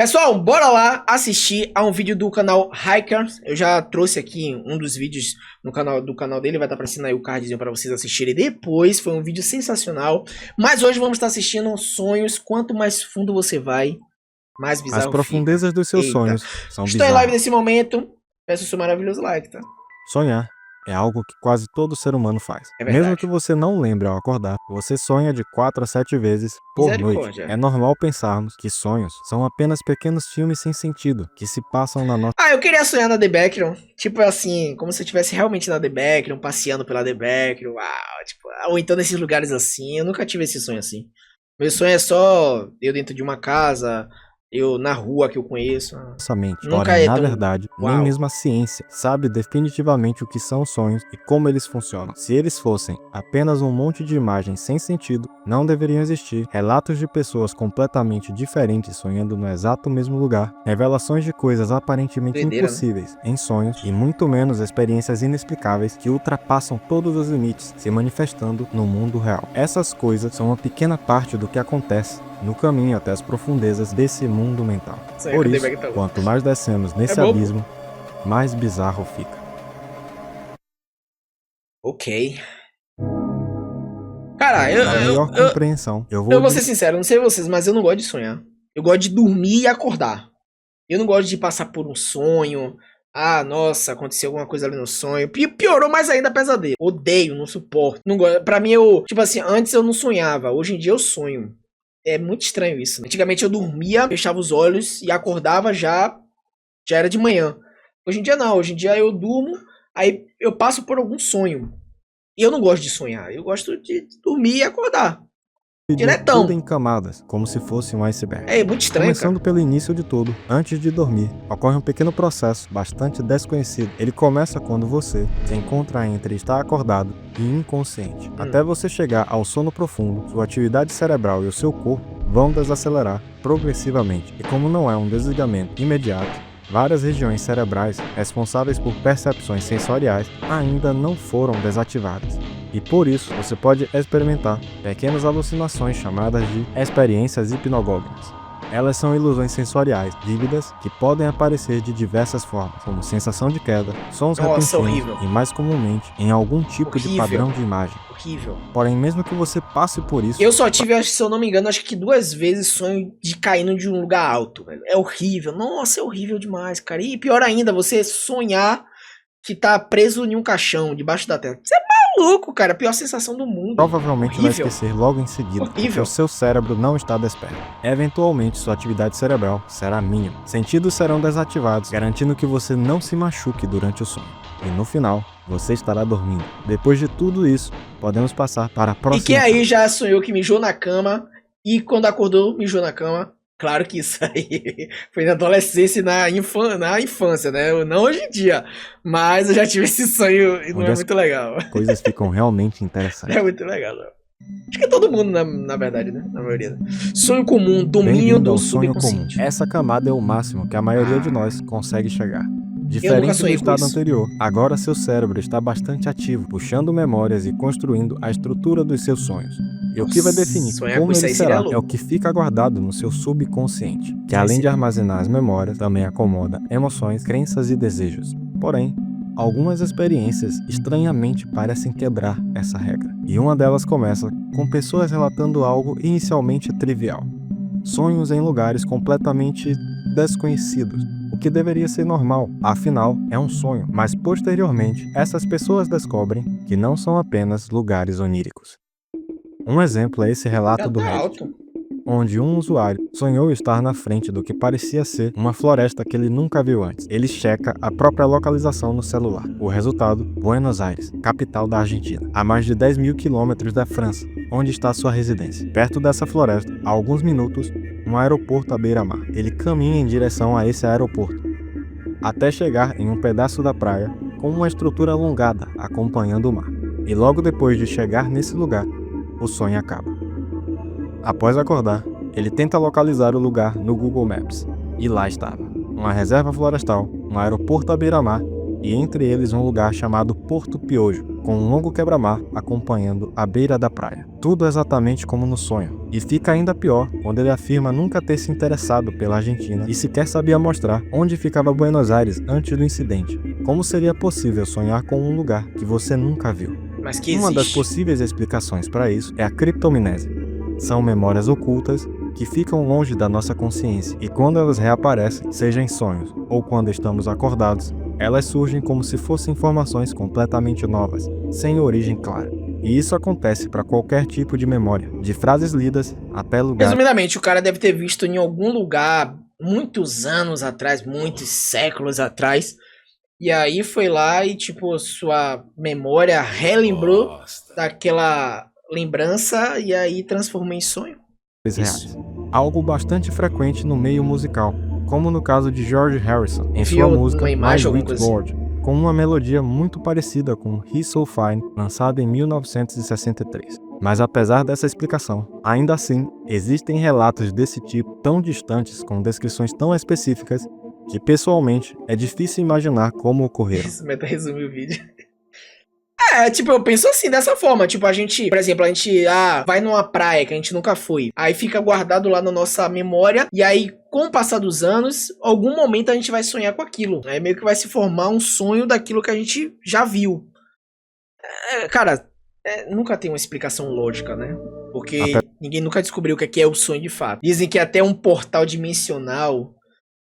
Pessoal, bora lá assistir a um vídeo do canal Hikers. Eu já trouxe aqui um dos vídeos no canal dele, vai estar aparecendo aí o cardzinho para vocês assistirem depois. Foi um vídeo sensacional. Mas hoje vamos estar assistindo Sonhos. Quanto mais fundo você vai, mais bizarro As profundezas fica. dos seus Eita. sonhos são Estou em live bizarras. nesse momento. Peço o seu maravilhoso like, tá? Sonhar é algo que quase todo ser humano faz. É verdade. Mesmo que você não lembre ao acordar, você sonha de 4 a 7 vezes por noite. Misericórdia. É normal pensarmos que sonhos são apenas pequenos filmes sem sentido que se passam na nossa Eu queria sonhar na The Backroom. Tipo assim, como se eu estivesse realmente na The Backroom, passeando pela The Backroom. Tipo, ou então nesses lugares assim. Eu nunca tive esse sonho assim. Meu sonho é só eu dentro de uma casa, eu na rua que eu conheço. mente. Nunca Porém, é na tão... verdade, nem Uau. mesmo a ciência sabe definitivamente o que são sonhos e como eles funcionam. Se eles fossem apenas um monte de imagens sem sentido, não deveriam existir relatos de pessoas completamente diferentes sonhando no exato mesmo lugar, revelações de coisas aparentemente Doideira, né? impossíveis em sonhos e muito menos experiências inexplicáveis que ultrapassam todos os limites se manifestando no mundo real. Essas coisas são uma pequena parte do que acontece no caminho até as profundezas desse mundo mental. Por isso, quanto mais descemos nesse abismo, mais bizarro fica. Ok. Cara, Para melhor compreensão, eu vou ser sincero, não sei vocês, mas eu não gosto de sonhar. Eu gosto de dormir e acordar. Eu não gosto de passar por um sonho. Nossa, aconteceu alguma coisa ali no sonho. Piorou mais ainda pesadelo. Odeio, não suporto. Não gosto. Pra mim, tipo assim, antes eu não sonhava. Hoje em dia eu sonho. É muito estranho isso. Antigamente eu dormia, fechava os olhos e acordava já era de manhã. Hoje em dia não. Hoje em dia eu durmo, aí eu passo por algum sonho. E eu não gosto de sonhar. Eu gosto de dormir e acordar. Diretão. Tudo em camadas, como se fosse um iceberg. É muito estranho, Começando cara. pelo início de tudo, antes de dormir, ocorre um pequeno processo bastante desconhecido. Ele começa quando você se encontra entre estar acordado e inconsciente. Até você chegar ao sono profundo, sua atividade cerebral e o seu corpo vão desacelerar progressivamente. E como não é um desligamento imediato, várias regiões cerebrais responsáveis por percepções sensoriais ainda não foram desativadas. E por isso, você pode experimentar pequenas alucinações chamadas de experiências hipnogógicas. Elas são ilusões sensoriais vívidas que podem aparecer de diversas formas, como sensação de queda, sons repentinos e, mais comumente, em algum tipo de padrão de imagem. Horrível. Porém, mesmo que você passe por isso... Eu só tive, se eu não me engano, acho que 2 vezes sonho de caindo de um lugar alto, velho. É horrível. Nossa, é horrível demais, cara. E pior ainda, você sonhar que tá preso em um caixão debaixo da terra. Você é maluco, cara. A pior sensação do mundo. Provavelmente vai esquecer logo em seguida, porque o seu cérebro não está desperto. Eventualmente, sua atividade cerebral será mínima. Sentidos serão desativados, garantindo que você não se machuque durante o sonho. E no final, você estará dormindo. Depois de tudo isso, podemos passar para a próxima. E quem aí já sonhou que mijou na cama e quando acordou, mijou na cama? Claro que isso aí foi na adolescência e na infância, né? Não hoje em dia. Mas eu já tive esse sonho e não é muito legal. Coisas ficam realmente interessantes. É muito legal, não. Acho que é todo mundo, na verdade, né? Na maioria. Sonho comum, domínio do subconsciente. Essa camada é o máximo que a maioria de nós consegue chegar. Diferente do estado anterior, agora seu cérebro está bastante ativo, puxando memórias e construindo a estrutura dos seus sonhos. E o que vai definir como ele será é o que fica guardado no seu subconsciente, que além de armazenar as memórias, também acomoda emoções, crenças e desejos. Porém, algumas experiências estranhamente parecem quebrar essa regra. E uma delas começa com pessoas relatando algo inicialmente trivial. Sonhos em lugares completamente desconhecidos, o que deveria ser normal, afinal é um sonho. Mas posteriormente, essas pessoas descobrem que não são apenas lugares oníricos. Um exemplo é esse relato do Reddit, onde um usuário sonhou estar na frente do que parecia ser uma floresta que ele nunca viu antes. Ele checa a própria localização no celular. O resultado, Buenos Aires, capital da Argentina, a mais de 10.000 quilômetros da França, onde está sua residência. Perto dessa floresta, há alguns minutos, um aeroporto à beira-mar. Ele caminha em direção a esse aeroporto, até chegar em um pedaço da praia com uma estrutura alongada acompanhando o mar. E logo depois de chegar nesse lugar, o sonho acaba. Após acordar, ele tenta localizar o lugar no Google Maps. E lá estava. Uma reserva florestal, um aeroporto à beira-mar e entre eles um lugar chamado Porto Piojo, com um longo quebra-mar acompanhando a beira da praia. Tudo exatamente como no sonho. E fica ainda pior quando ele afirma nunca ter se interessado pela Argentina e sequer sabia mostrar onde ficava Buenos Aires antes do incidente. Como seria possível sonhar com um lugar que você nunca viu? Mas que Uma das existe. possíveis explicações para isso é a criptomnese. São memórias ocultas que ficam longe da nossa consciência e quando elas reaparecem, seja em sonhos ou quando estamos acordados, elas surgem como se fossem informações completamente novas, sem origem clara. E isso acontece para qualquer tipo de memória, de frases lidas até lugares. Resumidamente, o cara deve ter visto em algum lugar muitos anos atrás, muitos séculos atrás. E aí foi lá e, tipo, sua memória relembrou daquela lembrança e aí transformou em sonho. reais. Algo bastante frequente no meio musical, como no caso de George Harrison, em sua música My Switchboard, com uma melodia muito parecida com He's So Fine, lançada em 1963. Mas apesar dessa explicação, ainda assim, existem relatos desse tipo tão distantes, com descrições tão específicas, que pessoalmente é difícil imaginar como ocorreram. Isso, meta resumir o vídeo. Tipo, eu penso assim, dessa forma. Tipo, a gente, por exemplo, a gente vai numa praia que a gente nunca foi. Aí fica guardado lá na nossa memória. E aí, com o passar dos anos, algum momento a gente vai sonhar com aquilo. Aí meio que vai se formar um sonho daquilo que a gente já viu. Cara, nunca tem uma explicação lógica, né? Porque ninguém nunca descobriu o que é o sonho de fato. Dizem que é até um portal dimensional.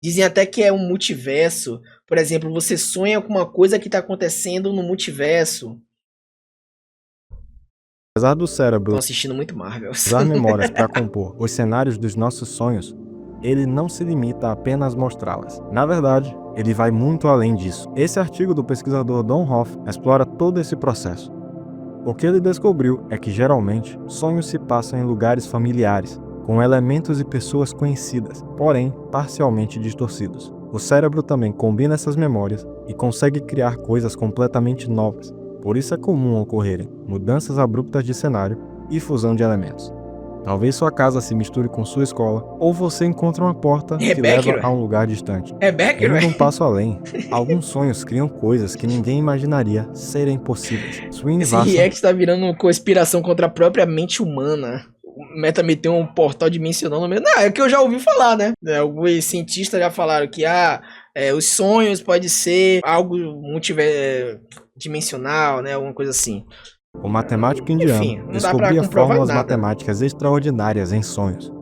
Dizem até que é um multiverso. Por exemplo, você sonha com uma coisa que tá acontecendo no multiverso. Apesar do cérebro Tô assistindo muito Marvel. usar memórias para compor os cenários dos nossos sonhos, ele não se limita a apenas mostrá-las. Na verdade, ele vai muito além disso. Esse artigo do pesquisador Don Hoff explora todo esse processo. O que ele descobriu é que geralmente sonhos se passam em lugares familiares, com elementos e pessoas conhecidas, porém parcialmente distorcidos. O cérebro também combina essas memórias e consegue criar coisas completamente novas. Por isso é comum ocorrerem mudanças abruptas de cenário e fusão de elementos. Talvez sua casa se misture com sua escola, ou você encontre uma porta que leva a um lugar distante. Indo um passo além, alguns sonhos criam coisas que ninguém imaginaria serem possíveis. Esse react tá virando conspiração contra a própria mente humana. O Meta meteu um portal dimensional no meio. Não, é que eu já ouvi falar, né? Alguns cientistas já falaram que os sonhos pode ser algo multidimensional, né? Alguma coisa assim. O matemático indiano descobria fórmulas matemáticas extraordinárias em sonhos.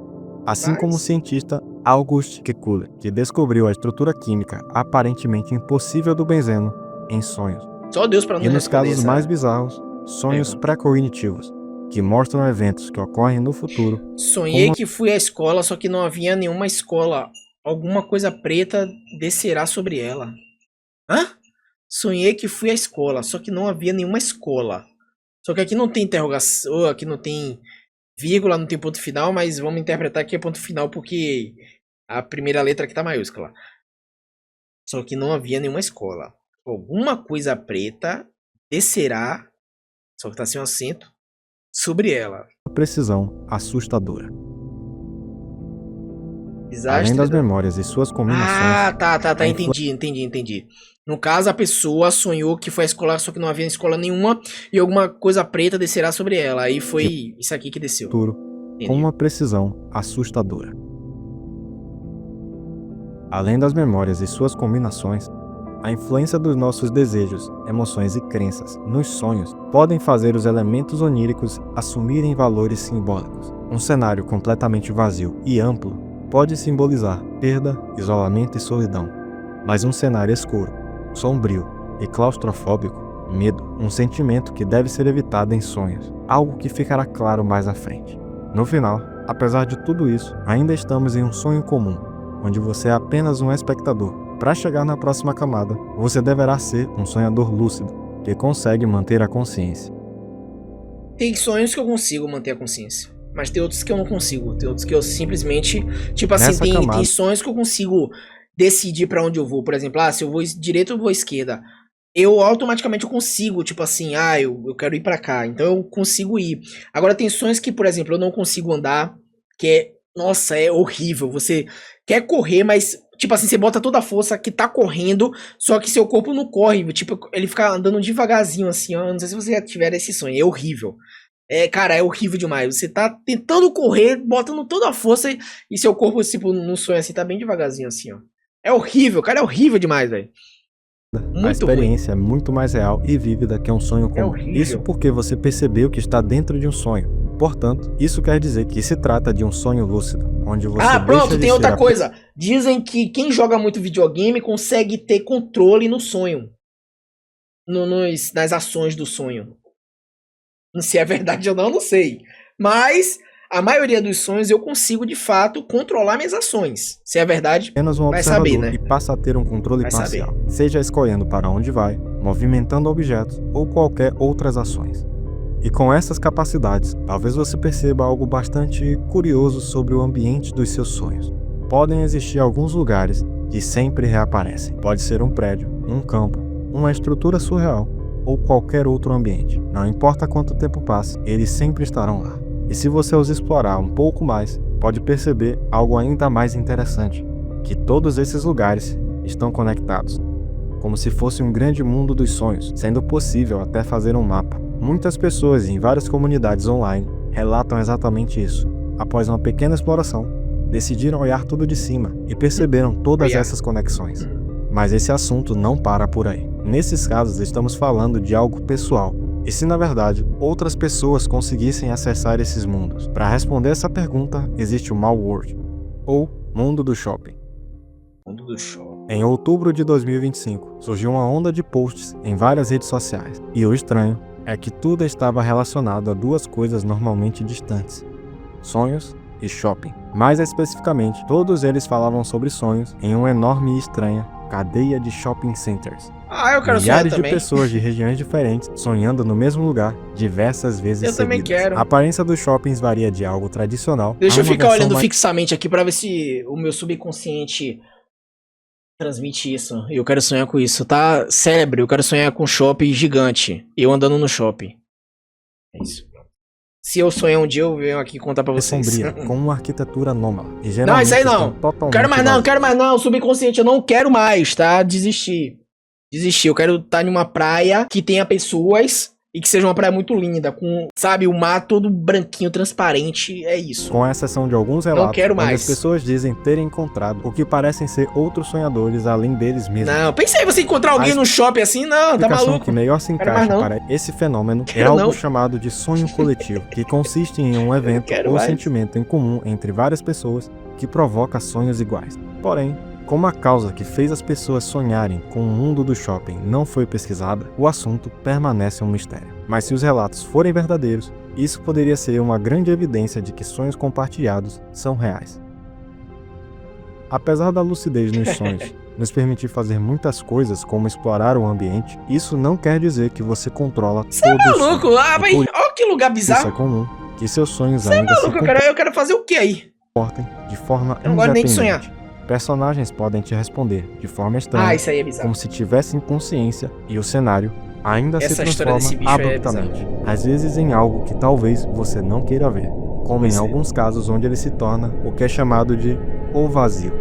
Assim como o cientista August Kekulé, que descobriu a estrutura química aparentemente impossível do benzeno em sonhos. Só Deus pra não E nos casos mais bizarros, sonhos pré-cognitivos, que mostram eventos que ocorrem no futuro. Sonhei que fui à escola, só que não havia nenhuma escola. Alguma coisa preta descerá sobre ela. Hã? Sonhei que fui à escola, só que não havia nenhuma escola. Só que aqui não tem interrogação, aqui não tem vírgula, não tem ponto final, mas vamos interpretar que é ponto final porque a primeira letra aqui tá maiúscula. Só que não havia nenhuma escola. Alguma coisa preta descerá, só que tá sem um acento, sobre ela. Precisão assustadora. Desastre. Além das memórias e suas combinações. Tá, entendi. No caso, a pessoa sonhou que foi à escola, só que não havia escola nenhuma, e alguma coisa preta descerá sobre ela. Aí foi isso aqui que desceu. Com uma precisão assustadora. Além das memórias e suas combinações, a influência dos nossos desejos, emoções e crenças nos sonhos podem fazer os elementos oníricos assumirem valores simbólicos. Um cenário completamente vazio e amplo pode simbolizar perda, isolamento e solidão. Mas um cenário escuro, sombrio e claustrofóbico, medo, um sentimento que deve ser evitado em sonhos, algo que ficará claro mais à frente. No final, apesar de tudo isso, ainda estamos em um sonho comum, onde você é apenas um espectador. Para chegar na próxima camada, você deverá ser um sonhador lúcido, que consegue manter a consciência. Tem sonhos que eu consigo manter a consciência, mas tem outros que eu não consigo. Tem outros que eu simplesmente, tipo assim, tem sonhos que eu consigo decidir pra onde eu vou. Por exemplo, se eu vou direita ou vou esquerda. Eu automaticamente consigo, tipo assim, eu quero ir pra cá, então eu consigo ir. Agora tem sonhos que, por exemplo, eu não consigo andar, que nossa, é horrível. Você quer correr, mas, tipo assim, você bota toda a força que tá correndo, só que seu corpo não corre, tipo, ele fica andando devagarzinho assim, ó. Não sei se você já tiver esse sonho, é horrível. Cara, é horrível demais. Você tá tentando correr, botando toda a força e seu corpo, tipo, no sonho assim, tá bem devagarzinho assim, ó. É horrível, cara, é horrível demais, velho. A experiência é muito mais real e vívida que um sonho comum. É horrível. Isso porque você percebeu que está dentro de um sonho. Portanto, isso quer dizer que se trata de um sonho lúcido, onde você pronto, tem outra coisa. Dizem que quem joga muito videogame consegue ter controle no sonho. Nas ações do sonho. Se é verdade ou não, não sei. Mas a maioria dos sonhos eu consigo, de fato, controlar minhas ações. Se é verdade, apenas um vai observador saber, né? E passa a ter um controle parcial, seja escolhendo para onde vai, movimentando objetos ou qualquer outras ações. E com essas capacidades, talvez você perceba algo bastante curioso sobre o ambiente dos seus sonhos. Podem existir alguns lugares que sempre reaparecem. Pode ser um prédio, um campo, uma estrutura surreal ou qualquer outro ambiente. Não importa quanto tempo passe, eles sempre estarão lá. E se você os explorar um pouco mais, pode perceber algo ainda mais interessante, que todos esses lugares estão conectados, como se fosse um grande mundo dos sonhos, sendo possível até fazer um mapa. Muitas pessoas em várias comunidades online relatam exatamente isso. Após uma pequena exploração, decidiram olhar tudo de cima e perceberam todas essas conexões. Mas esse assunto não para por aí. Nesses casos, estamos falando de algo pessoal. E se na verdade outras pessoas conseguissem acessar esses mundos? Para responder essa pergunta, existe o Mall World, ou Mundo do Shopping. Mundo do Shopping. Em outubro de 2025, surgiu uma onda de posts em várias redes sociais. E o estranho é que tudo estava relacionado a duas coisas normalmente distantes: sonhos e shopping. Mais especificamente, todos eles falavam sobre sonhos em uma enorme e estranha cadeia de shopping centers. Eu quero Milhares sonhar de pessoas de regiões diferentes sonhando no mesmo lugar diversas vezes seguidas. Eu também quero. A aparência dos shoppings varia de algo tradicional. Deixa eu ficar olhando fixamente aqui pra ver se o meu subconsciente transmite isso. Eu quero sonhar com isso, tá? Cérebro, eu quero sonhar com um shopping gigante. Eu andando no shopping. É isso. Se eu sonhar um dia, eu venho aqui contar pra vocês. Sombria, com uma arquitetura anômala. E não, isso aí não. Quero mais não. Subconsciente, eu não quero mais, tá? Desistir. Eu quero estar em uma praia que tenha pessoas e que seja uma praia muito linda, com, sabe, o mar todo branquinho, transparente, é isso. Com exceção de alguns relatos, não quero mais. Onde as pessoas dizem terem encontrado o que parecem ser outros sonhadores além deles mesmos. Não, pensei você encontrar alguém no shopping assim, não, tá maluco. Que melhor se encaixa para esse fenômeno é algo chamado de sonho coletivo, que consiste em um evento ou sentimento em comum entre várias pessoas que provoca sonhos iguais. Porém, como a causa que fez as pessoas sonharem com o mundo do shopping não foi pesquisada, o assunto permanece um mistério. Mas se os relatos forem verdadeiros, isso poderia ser uma grande evidência de que sonhos compartilhados são reais. Apesar da lucidez nos sonhos nos permitir fazer muitas coisas como explorar o ambiente, isso não quer dizer que você controla todo o sonho. Você é maluco? Olha que lugar bizarro. Isso é comum, que seus sonhos ainda se eu quero fazer o que aí? Comportem de forma eu não gosto nem de sonhar. Personagens podem te responder de forma estranha, isso aí é bizarro. Como se tivessem consciência e o cenário ainda se transforma abruptamente, às vezes em algo que talvez você não queira ver, como em alguns casos onde ele se torna o que é chamado de o vazio.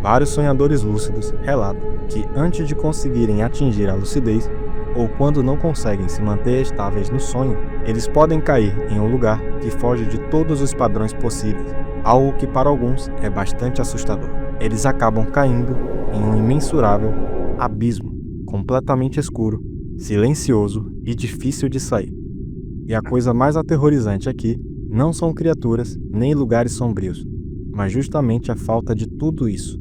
Vários sonhadores lúcidos relatam que antes de conseguirem atingir a lucidez, ou quando não conseguem se manter estáveis no sonho, eles podem cair em um lugar que foge de todos os padrões possíveis, algo que para alguns é bastante assustador. Eles acabam caindo em um imensurável abismo, completamente escuro, silencioso e difícil de sair. E a coisa mais aterrorizante aqui não são criaturas nem lugares sombrios, mas justamente a falta de tudo isso.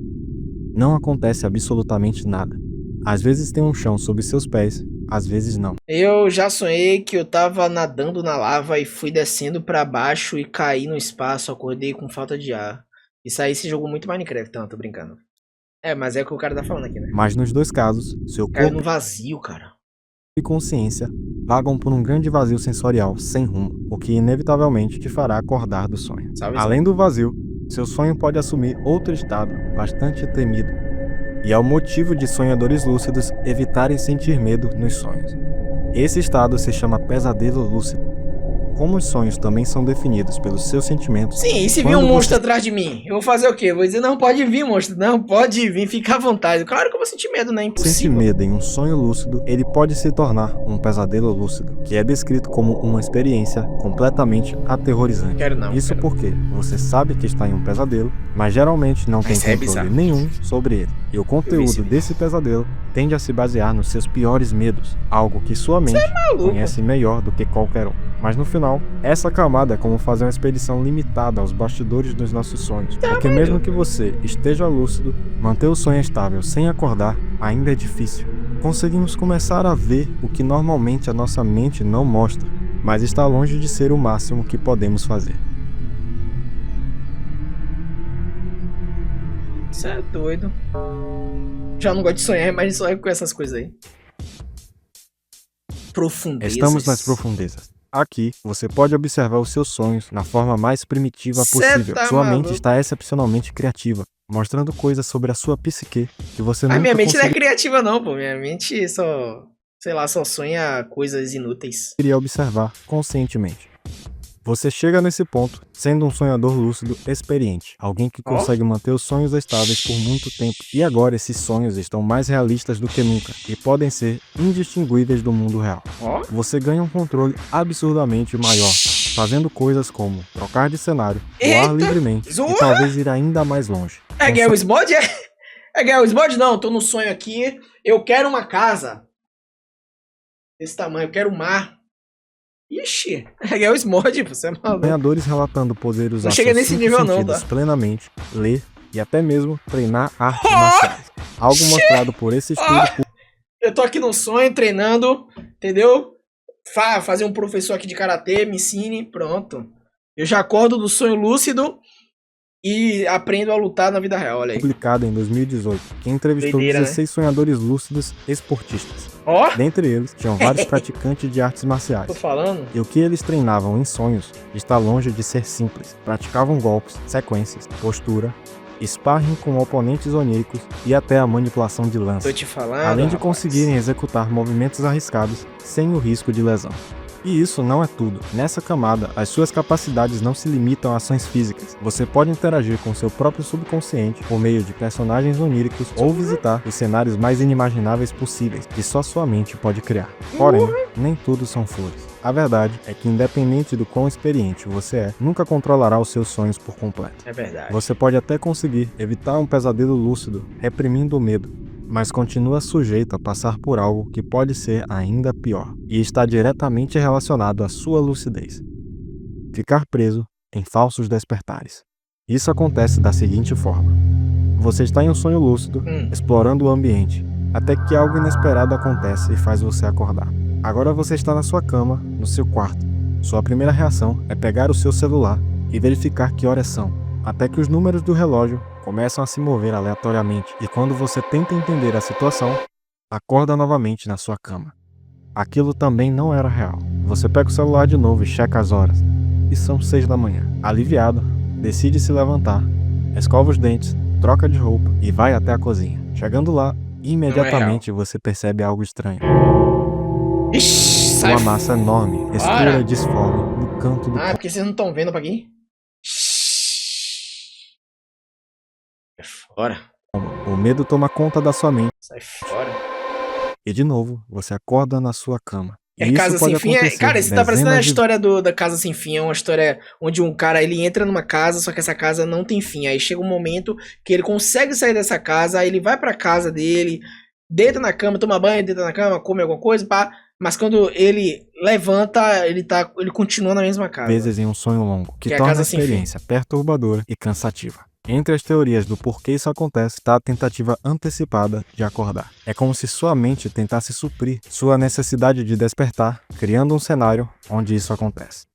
Não acontece absolutamente nada. Às vezes tem um chão sob seus pés, às vezes não. Eu já sonhei que eu tava nadando na lava e fui descendo pra baixo e caí no espaço, acordei com falta de ar. Isso aí se jogou muito Minecraft, não, tô brincando. Mas é o que o cara tá falando aqui, né? Mas nos dois casos, seu corpo no vazio, cara. E consciência vagam por um grande vazio sensorial sem rumo, o que inevitavelmente te fará acordar do sonho. Além do vazio, seu sonho pode assumir outro estado bastante temido. E é o motivo de sonhadores lúcidos evitarem sentir medo nos sonhos. Esse estado se chama pesadelo lúcido. Como os sonhos também são definidos pelos seus sentimentos... Sim, e se vir um monstro atrás de mim? Eu vou fazer o quê? Eu vou dizer, não, pode vir, monstro. Não, pode vir, fica à vontade. Claro que eu vou sentir medo, né? Impossível. Sentir medo em um sonho lúcido, ele pode se tornar um pesadelo lúcido, que é descrito como uma experiência completamente aterrorizante. Isso porque você sabe que está em um pesadelo, mas geralmente não tem controle nenhum sobre ele. E o conteúdo desse pesadelo tende a se basear nos seus piores medos, algo que sua mente conhece melhor do que qualquer um. Mas no final, essa camada é como fazer uma expedição limitada aos bastidores dos nossos sonhos. Porque mesmo que você esteja lúcido, manter o sonho estável sem acordar ainda é difícil. Conseguimos começar a ver o que normalmente a nossa mente não mostra, mas está longe de ser o máximo que podemos fazer. Isso é doido. Já não gosto de sonhar, mas sonho com essas coisas aí. Profundezas. Estamos nas profundezas. Aqui, você pode observar os seus sonhos na forma mais primitiva possível. Sua mente está excepcionalmente criativa, mostrando coisas sobre a sua psique que você nunca minha mente não é criativa não, pô. Minha mente só, sei lá, só sonha coisas inúteis. Queria observar conscientemente. Você chega nesse ponto sendo um sonhador lúcido experiente, alguém que consegue manter os sonhos estáveis por muito tempo. E agora esses sonhos estão mais realistas do que nunca e podem ser indistinguíveis do mundo real. Você ganha um controle absurdamente maior, fazendo coisas como trocar de cenário, voar livremente e talvez ir ainda mais longe. É Garry's Mod? É Garry's Mod? Não, tô no sonho aqui. Eu quero uma casa desse tamanho, eu quero um mar. Ixi, é o Smod, você é maluco. Sonhadores relatando poder usar não chega nesse nível não, tá? Plenamente, ler e até mesmo treinar artes marciais. Algo mostrado por esse estudo. Eu tô aqui no sonho, treinando, entendeu? Fazer um professor aqui de karatê, me ensine, pronto. Eu já acordo do sonho lúcido e aprendo a lutar na vida real, olha aí. Publicado em 2018, que entrevistou 16 sonhadores lúcidos esportistas. Dentre eles, tinham vários praticantes de artes marciais. Tô falando. E o que eles treinavam em sonhos está longe de ser simples. Praticavam golpes, sequências, postura, sparring com oponentes oníricos e até a manipulação de lança. Tô te falando, além de conseguirem executar movimentos arriscados sem o risco de lesão. E isso não é tudo. Nessa camada, as suas capacidades não se limitam a ações físicas. Você pode interagir com seu próprio subconsciente por meio de personagens oníricos ou visitar os cenários mais inimagináveis possíveis que só sua mente pode criar. Porém, nem tudo são flores. A verdade é que, independente do quão experiente você é, nunca controlará os seus sonhos por completo. É verdade. Você pode até conseguir evitar um pesadelo lúcido, reprimindo o medo, mas continua sujeito a passar por algo que pode ser ainda pior, e está diretamente relacionado à sua lucidez. Ficar preso em falsos despertares. Isso acontece da seguinte forma. Você está em um sonho lúcido, explorando o ambiente, até que algo inesperado acontece e faz você acordar. Agora você está na sua cama, no seu quarto. Sua primeira reação é pegar o seu celular e verificar que horas são, até que os números do relógio começam a se mover aleatoriamente, e quando você tenta entender a situação, acorda novamente na sua cama. Aquilo também não era real. Você pega o celular de novo e checa as horas, e são 6 da manhã. Aliviado, decide se levantar, escova os dentes, troca de roupa e vai até a cozinha. Chegando lá, imediatamente você percebe algo estranho. Ixi, uma massa enorme, escura e disforme no canto do porque vocês não estão vendo pra aqui? Sai fora. O medo toma conta da sua mente. Sai fora. E de novo, você acorda na sua cama. É Casa Sem Fim? Cara, isso tá parecendo a história da Casa Sem Fim. É uma história onde um cara, ele entra numa casa, só que essa casa não tem fim. Aí chega um momento que ele consegue sair dessa casa, aí ele vai pra casa dele, deita na cama, toma banho, deita na cama, come alguma coisa, pá. Mas quando ele levanta, ele continua na mesma casa. Vezes em um sonho longo, que torna a experiência perturbadora e cansativa. Entre as teorias do porquê isso acontece está a tentativa antecipada de acordar. É como se sua mente tentasse suprir sua necessidade de despertar, criando um cenário onde isso acontece.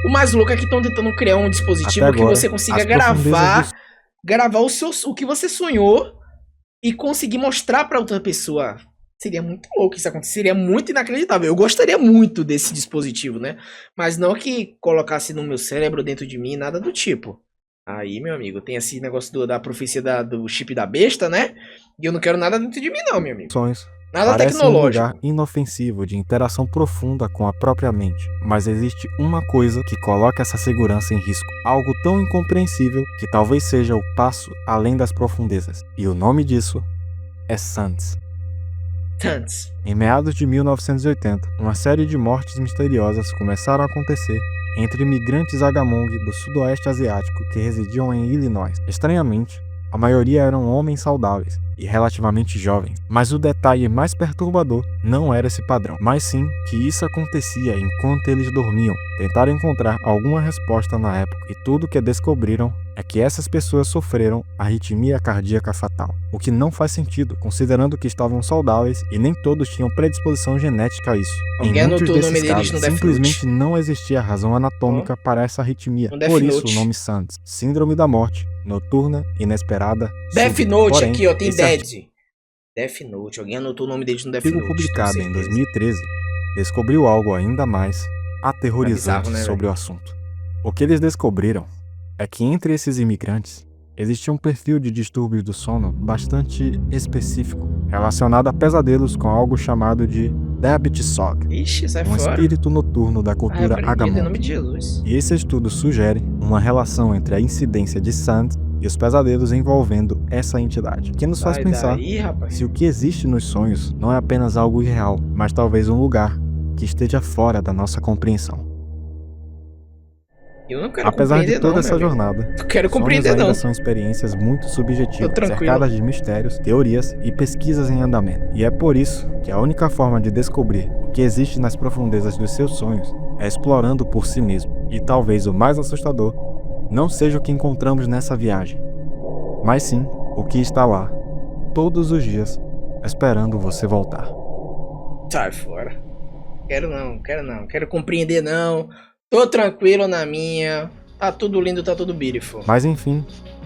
O mais louco é que estão tentando criar um dispositivo que você consiga gravar o que você sonhou e conseguir mostrar para outra pessoa. Seria muito louco isso acontecer, seria muito inacreditável. Eu gostaria muito desse dispositivo, né? Mas não que colocasse no meu cérebro, dentro de mim, nada do tipo. Aí, meu amigo, tem esse negócio da profecia do chip da besta, né? E eu não quero nada dentro de mim não, meu amigo. Sonhos Nada Parece um tecnológico. lugar inofensivo de interação profunda com a própria mente, mas existe uma coisa que coloca essa segurança em risco, algo tão incompreensível que talvez seja o passo além das profundezas, e o nome disso é Sands. Sands. Em meados de 1980, uma série de mortes misteriosas começaram a acontecer entre imigrantes Agamong do sudoeste asiático que residiam em Illinois. Estranhamente, a maioria eram homens saudáveis e relativamente jovens, mas o detalhe mais perturbador não era esse padrão, mas sim que isso acontecia enquanto eles dormiam. Tentaram encontrar alguma resposta na época e tudo que descobriram é que essas pessoas sofreram arritmia cardíaca fatal, o que não faz sentido, considerando que estavam saudáveis e nem todos tinham predisposição genética a isso. Alguém Em muitos anotou o nome desses deles casos, no Death simplesmente Note. não existia razão anatômica para essa arritmia. No Death Por isso Note. o nome Sands, síndrome da morte, noturna, inesperada, Death súbita. Note Porém, aqui, ó, tem esse Dead. Death Note, alguém anotou o nome deles no Death artigo Note. publicado em 2013 descobriu algo ainda mais aterrorizante bizarro, né, sobre o assunto. O que eles descobriram é que entre esses imigrantes existia um perfil de distúrbios do sono bastante específico, relacionado a pesadelos com algo chamado de Debit Sog, Ixi, sai um fora. espírito noturno da cultura Em Agamong. nome de Jesus. E esse estudo sugere uma relação entre a incidência de Sands e os pesadelos envolvendo essa entidade, que nos faz pensar daí, rapaz. se o que existe nos sonhos não é apenas algo irreal, mas talvez um lugar que esteja fora da nossa compreensão. Eu não quero Apesar de compreender, toda não, essa meu amigo. jornada, Não quero sonhos compreender, ainda não. são experiências muito subjetivas, Tô tranquilo. cercadas de mistérios, teorias e pesquisas em andamento. E é por isso que a única forma de descobrir o que existe nas profundezas dos seus sonhos é explorando por si mesmo. E talvez o mais assustador não seja o que encontramos nessa viagem, mas sim o que está lá, todos os dias, esperando você voltar. Sai fora. Quero não, quero compreender não. Tô tranquilo na minha. Tá tudo lindo, tá tudo beautiful. Mas enfim,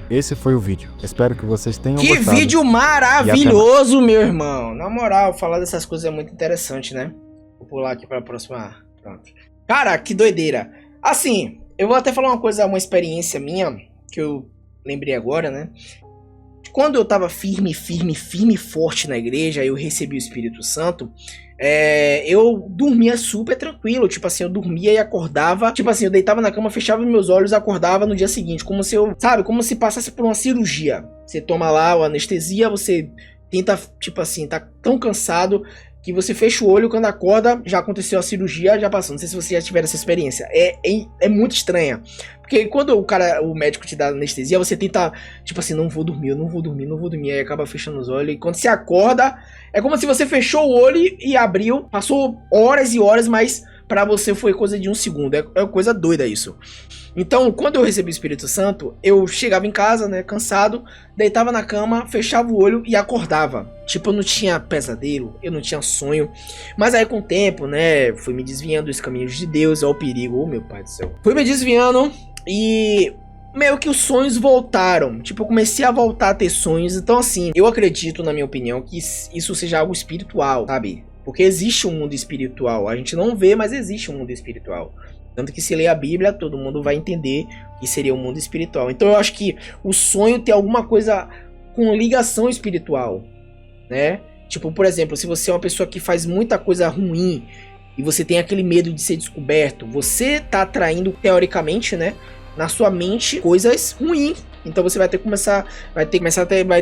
esse foi o vídeo. Espero que vocês tenham Que gostado. vídeo maravilhoso, meu irmão. Na moral, falar dessas coisas é muito interessante, né? Vou pular aqui pra próxima. Pronto. Cara, que doideira. Assim, eu vou até falar uma coisa, uma experiência minha, que eu lembrei agora, né? Quando eu tava firme e forte na igreja, eu recebi o Espírito Santo, eu dormia super tranquilo, tipo assim, eu dormia e acordava, tipo assim, eu deitava na cama, fechava meus olhos e acordava no dia seguinte, como se eu, sabe, como se passasse por uma cirurgia. Você toma lá a anestesia, você tenta, tipo assim, tá tão cansado que você fecha o olho, quando acorda, já aconteceu a cirurgia, já passou. Não sei se você já tiver essa experiência. É muito estranha. Porque quando o médico te dá anestesia, você tenta, tipo assim, não vou dormir. Aí acaba fechando os olhos. E quando você acorda, é como se você fechou o olho e abriu. Passou horas e horas, mas pra você foi coisa de um segundo. É coisa doida isso. Então, quando eu recebi o Espírito Santo, eu chegava em casa, né, cansado, deitava na cama, fechava o olho e acordava. Tipo, eu não tinha pesadelo, eu não tinha sonho. Mas aí com o tempo, né, fui me desviando dos caminhos de Deus, ao perigo, oh meu pai do céu. Fui me desviando e meio que os sonhos voltaram. Tipo, eu comecei a voltar a ter sonhos. Então, assim, eu acredito, na minha opinião, que isso seja algo espiritual, sabe? Porque existe um mundo espiritual. A gente não vê, mas existe um mundo espiritual. Tanto que se ler a Bíblia, todo mundo vai entender que seria o mundo espiritual. Então eu acho que o sonho tem alguma coisa com ligação espiritual, né? Tipo, por exemplo, se você é uma pessoa que faz muita coisa ruim e você tem aquele medo de ser descoberto, você tá atraindo, teoricamente, né, na sua mente coisas ruins. Então você vai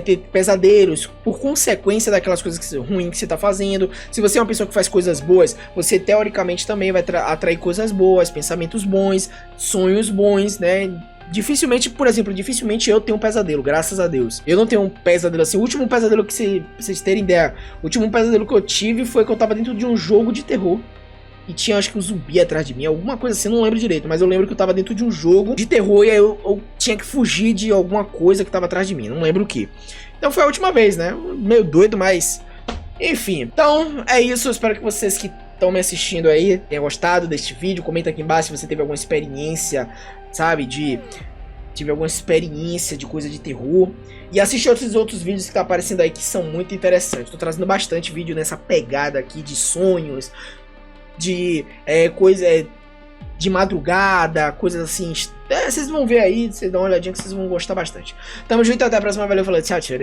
ter pesadelos por consequência daquelas coisas ruins que você tá fazendo. Se você é uma pessoa que faz coisas boas, você teoricamente também vai atrair coisas boas, pensamentos bons, sonhos bons, né? Dificilmente eu tenho um pesadelo, graças a Deus. Eu não tenho um pesadelo assim. O último pesadelo pra vocês terem ideia, o último pesadelo que eu tive foi que eu tava dentro de um jogo de terror. E tinha, acho que um zumbi atrás de mim, alguma coisa assim, não lembro direito. Mas eu lembro que eu tava dentro de um jogo de terror e aí eu tinha que fugir de alguma coisa que tava atrás de mim, não lembro o que. Então foi a última vez, né? Meio doido, mas... enfim, então é isso. Eu espero que vocês que estão me assistindo aí tenham gostado deste vídeo. Comenta aqui embaixo se você teve alguma experiência, sabe, tive alguma experiência de coisa de terror. E assiste outros vídeos que tá aparecendo aí que são muito interessantes. Tô trazendo bastante vídeo nessa pegada aqui de sonhos, de coisa de madrugada, coisas assim. Vocês vão ver aí, vocês dão uma olhadinha que vocês vão gostar bastante. Tamo junto, até a próxima, valeu, falou, tchau, tchau.